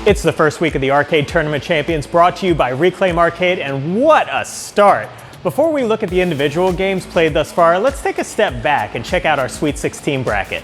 It's the first week of the Arcade Tournament Champions, brought to you by Reclaim Arcade, and what a start! Before we look at the individual games played thus far, let's take a step back and check out our Sweet 16 bracket.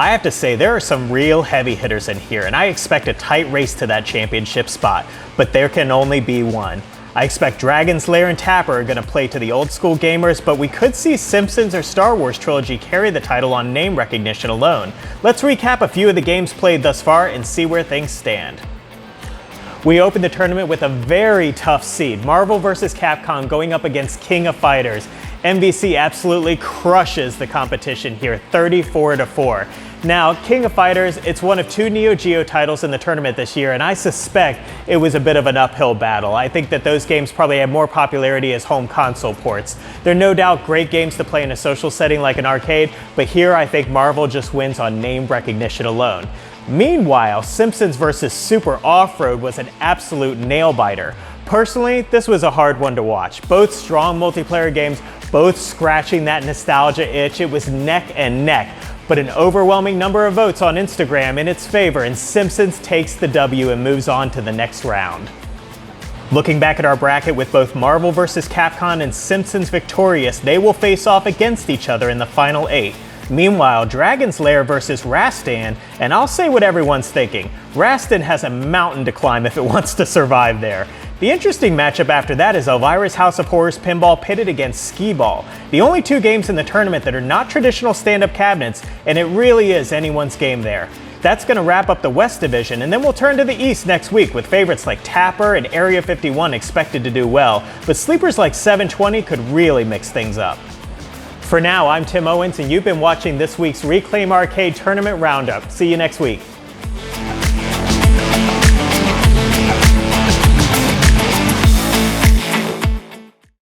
I have to say, there are some real heavy hitters in here, and I expect a tight race to that championship spot, but there can only be one. I expect Dragons, Lair, and Tapper are going to play to the old school gamers, but we could see Simpsons or Star Wars Trilogy carry the title on name recognition alone. Let's recap a few of the games played thus far and see where things stand. We opened the tournament with a very tough seed, Marvel vs. Capcom going up against King of Fighters. MVC absolutely crushes the competition here, 34-4. Now, King of Fighters, it's one of two Neo Geo titles in the tournament this year, and I suspect it was a bit of an uphill battle. I think that those games probably have more popularity as home console ports. They're no doubt great games to play in a social setting like an arcade, but here I think Marvel just wins on name recognition alone. Meanwhile, Simpsons vs. Super Offroad was an absolute nail-biter. Personally, this was a hard one to watch. Both strong multiplayer games, both scratching that nostalgia itch. It was neck and neck. But an overwhelming number of votes on Instagram in its favor, and Simpsons takes the W and moves on to the next round. Looking back at our bracket with both Marvel vs. Capcom and Simpsons victorious, they will face off against each other in the final 8. Meanwhile, Dragon's Lair versus Rastan, and I'll say what everyone's thinking. Rastan has a mountain to climb if it wants to survive there. The interesting matchup after that is Elvira's House of Horrors Pinball pitted against Skee-Ball, the only two games in the tournament that are not traditional stand-up cabinets, and it really is anyone's game there. That's going to wrap up the West Division, and then we'll turn to the East next week with favorites like Tapper and Area 51 expected to do well, but sleepers like 720 could really mix things up. For now, I'm Tim Owens, and you've been watching this week's Reclaim Arcade Tournament Roundup. See you next week.